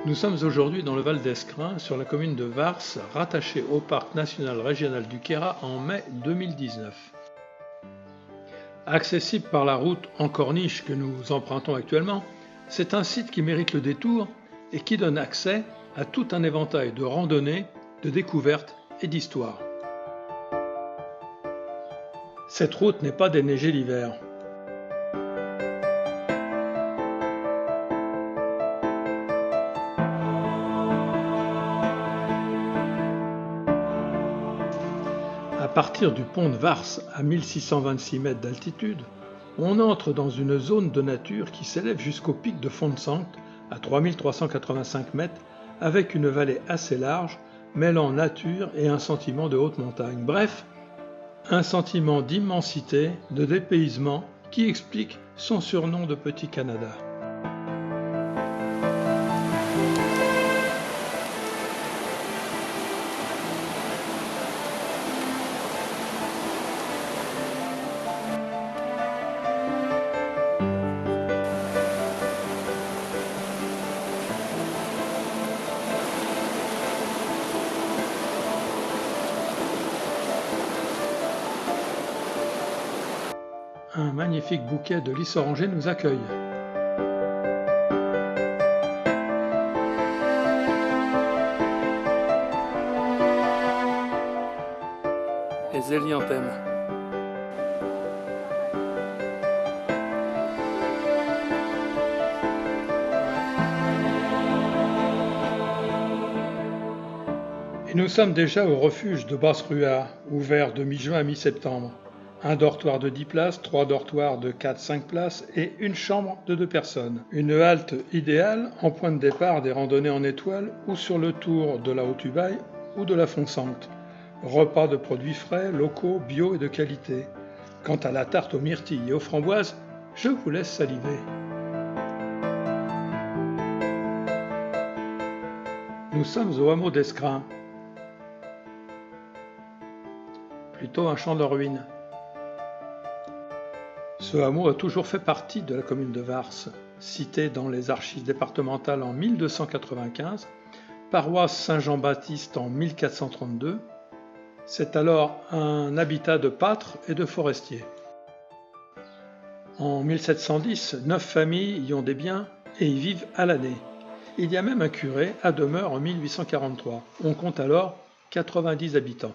Nous sommes aujourd'hui dans le Val d'Escrin, sur la commune de Vars, rattachée au parc national régional du Queyras en mai 2019. Accessible par la route en corniche que nous empruntons actuellement, c'est un site qui mérite le détour et qui donne accès à tout un éventail de randonnées, de découvertes et d'histoires. Cette route n'est pas déneigée l'hiver. À partir du pont de Vars à 1626 mètres d'altitude, on entre dans une zone de nature qui s'élève jusqu'au pic de Font-de-Sancte à 3385 mètres avec une vallée assez large mêlant nature et un sentiment de haute montagne. Bref, un sentiment d'immensité, de dépaysement qui explique son surnom de Petit Canada. Un magnifique bouquet de lys orangés nous accueille. Les hélianthèmes. Et nous sommes déjà au refuge de Basse-Ruat, ouvert de mi-juin à mi-septembre. Un dortoir de 10 places, 3 dortoirs de 4-5 places et une chambre de 2 personnes. Une halte idéale en point de départ des randonnées en étoile ou sur le tour de la Haute-Ubaye ou de la Font-de-Sancte. Repas de produits frais, locaux, bio et de qualité. Quant à la tarte aux myrtilles et aux framboises, je vous laisse saliver. Nous sommes au hameau d'Escrin. Plutôt un champ de ruines. Ce hameau a toujours fait partie de la commune de Vars, cité dans les archives départementales en 1295, paroisse Saint-Jean-Baptiste en 1432. C'est alors un habitat de pâtres et de forestiers. En 1710, 9 familles y ont des biens et y vivent à l'année. Il y a même un curé à demeure en 1843. On compte alors 90 habitants.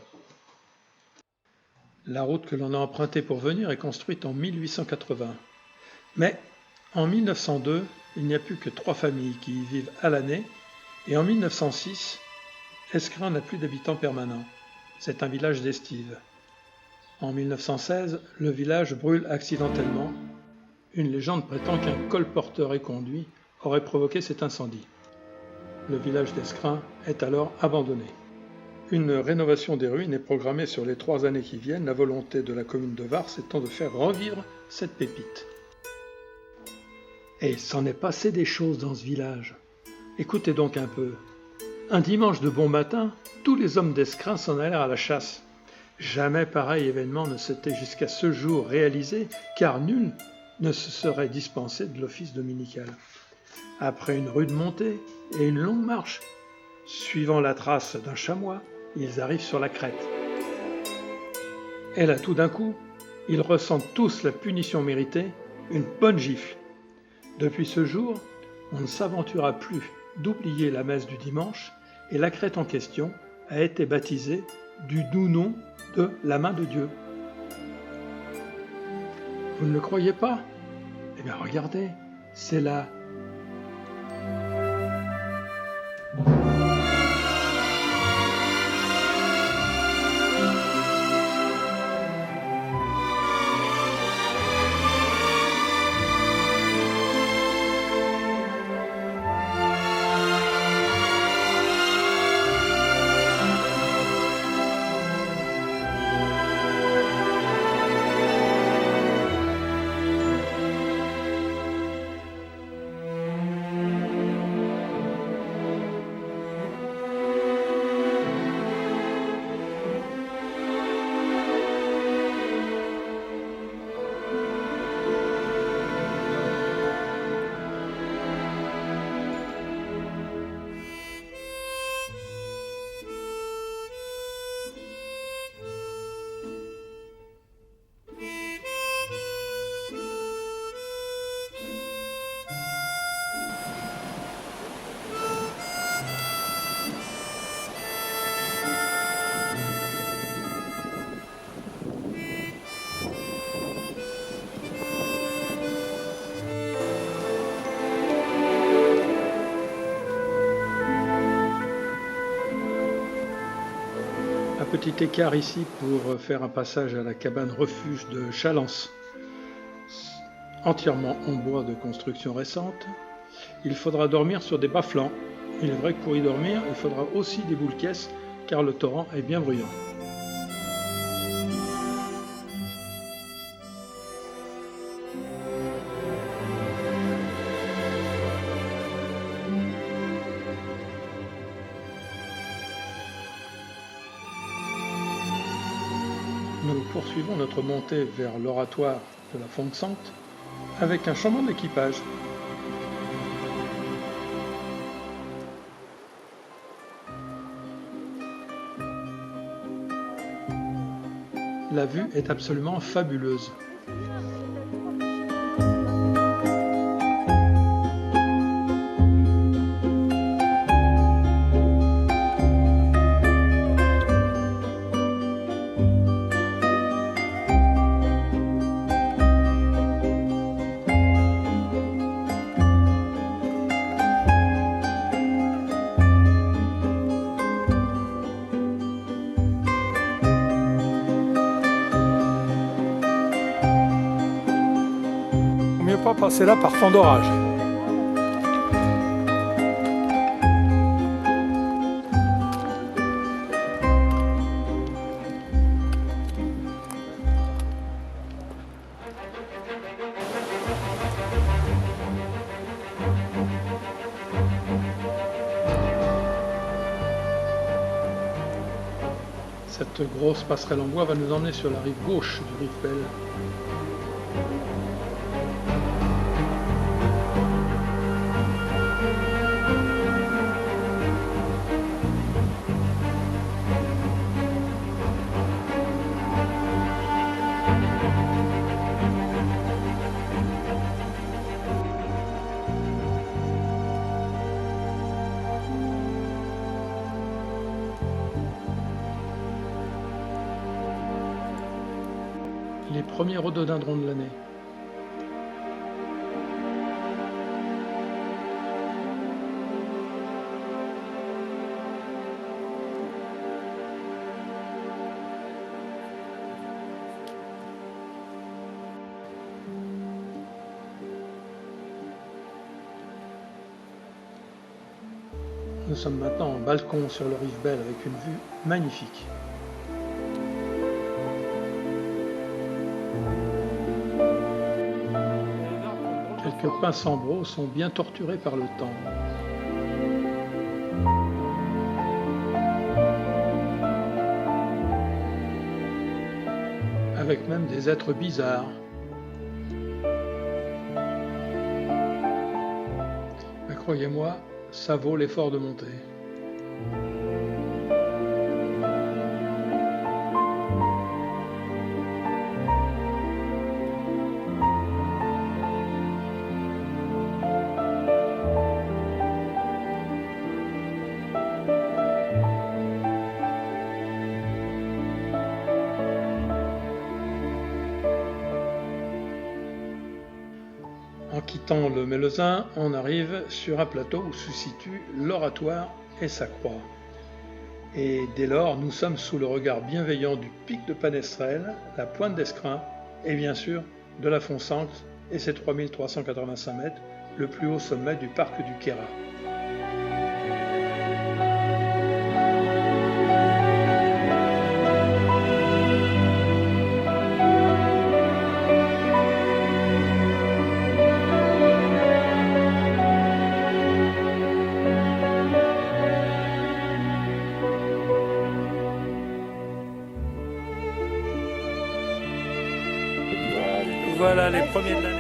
La route que l'on a empruntée pour venir est construite en 1880. Mais en 1902, il n'y a plus que 3 familles qui y vivent à l'année et en 1906, Escrin n'a plus d'habitants permanents. C'est un village d'estive. En 1916, le village brûle accidentellement. Une légende prétend qu'un colporteur éconduit aurait provoqué cet incendie. Le village d'Escrin est alors abandonné. Une rénovation des ruines est programmée sur les 3 années qui viennent, la volonté de la commune de Vars étant de faire revivre cette pépite. Et s'en est passé des choses dans ce village. Écoutez donc un peu. Un dimanche de bon matin, tous les hommes d'Escrin s'en allèrent à la chasse. Jamais pareil événement ne s'était jusqu'à ce jour réalisé, car nul ne se serait dispensé de l'office dominical. Après une rude montée et une longue marche, suivant la trace d'un chamois, ils arrivent sur la crête. Et là, tout d'un coup, ils ressentent tous la punition méritée, une bonne gifle. Depuis ce jour, on ne s'aventura plus d'oublier la messe du dimanche, et la crête en question a été baptisée du doux nom de la main de Dieu. Vous ne le croyez pas? Eh bien regardez, c'est là. petit écart ici pour faire un passage à la cabane refuge de Chalence, entièrement en bois de construction récente. Il faudra dormir sur des bas-flancs. Il est vrai que pour y dormir, il faudra aussi des boules-caisses car le torrent est bien bruyant. Nous poursuivons notre montée vers l'oratoire de la Font-de-Sancte avec un changement d'équipage. La vue est absolument fabuleuse. Mieux pas passer là par fond d'orage. Cette grosse passerelle en bois va nous emmener sur la rive gauche du Rifbel. Les premiers rhododendrons de l'année. Nous sommes maintenant en balcon sur le Rifbel avec une vue magnifique. Quelques pins sambraux sont bien torturés par le temps. Avec même des êtres bizarres. Mais croyez-moi, ça vaut l'effort de monter. En quittant le Mélezin, on arrive sur un plateau où se situe l'oratoire et sa croix. Et dès lors, nous sommes sous le regard bienveillant du pic de Panestrel, la pointe d'Escrin et bien sûr de la Font-de-Sancte et ses 3385 mètres, le plus haut sommet du parc du Queyras. Voilà les premiers de l'année.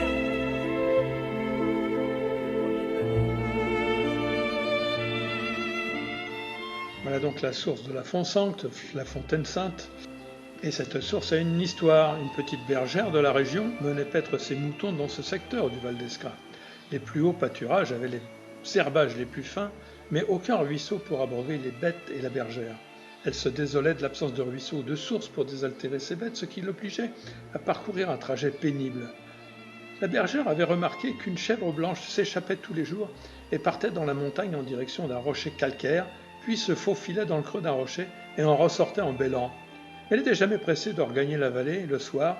Voilà donc la source de la Font-de-Sancte, la Fontaine Sainte. Et cette source a une histoire. Une petite bergère de la région menait paître ses moutons dans ce secteur du Val d'Escrin. Les plus hauts pâturages avaient les herbages les plus fins, mais aucun ruisseau pour abreuver les bêtes et la bergère. Elle se désolait de l'absence de ruisseau ou de source pour désaltérer ses bêtes, ce qui l'obligeait à parcourir un trajet pénible. La bergère avait remarqué qu'une chèvre blanche s'échappait tous les jours et partait dans la montagne en direction d'un rocher calcaire, puis se faufilait dans le creux d'un rocher et en ressortait en bêlant. Elle n'était jamais pressée de regagner la vallée le soir,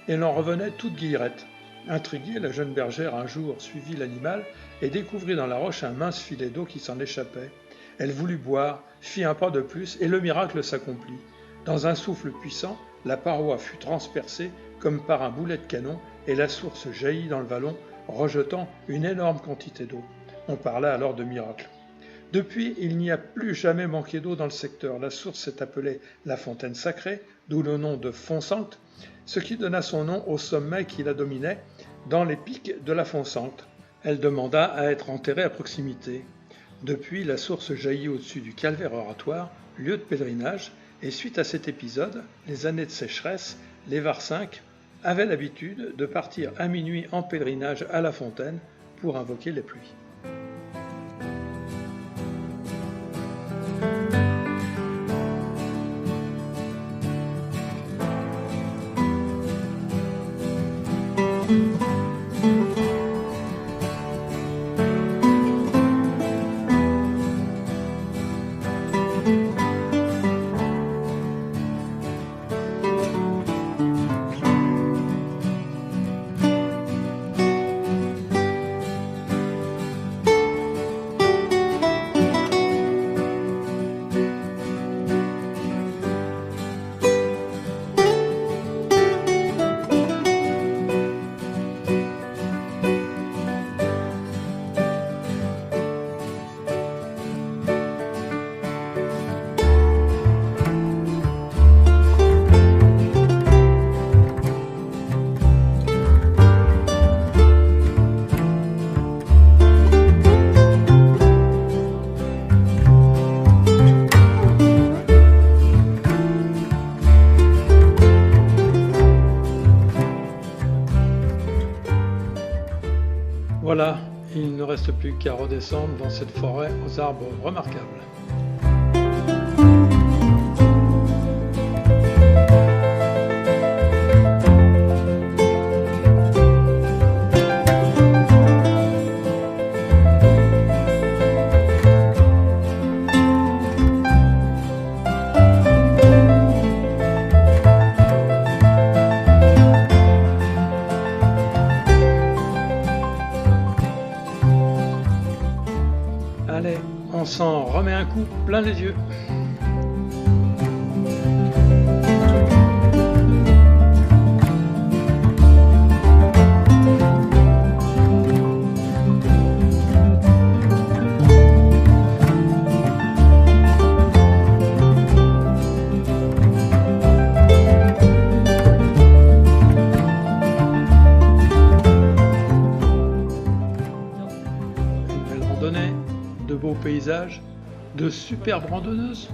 et elle en revenait toute guillerette. Intriguée, la jeune bergère un jour suivit l'animal et découvrit dans la roche un mince filet d'eau qui s'en échappait. Elle voulut boire, fit un pas de plus, et le miracle s'accomplit. Dans un souffle puissant, la paroi fut transpercée comme par un boulet de canon, et la source jaillit dans le vallon, rejetant une énorme quantité d'eau. On parla alors de miracle. Depuis, il n'y a plus jamais manqué d'eau dans le secteur. La source s'est appelée la Fontaine Sacrée, d'où le nom de Font-Sancte, ce qui donna son nom au sommet qui la dominait, dans les pics de la Font-Sancte. Elle demanda à être enterrée à proximité. Depuis, la source jaillit au-dessus du calvaire oratoire, lieu de pèlerinage, et suite à cet épisode, les années de sécheresse, les Varcinques avaient l'habitude de partir à minuit en pèlerinage à la fontaine pour invoquer les pluies. Voilà, il ne reste plus qu'à redescendre dans cette forêt aux arbres remarquables. Allez, on s'en remet un coup plein les yeux. Une belle randonnée, de beaux paysages, de superbes randonneuses.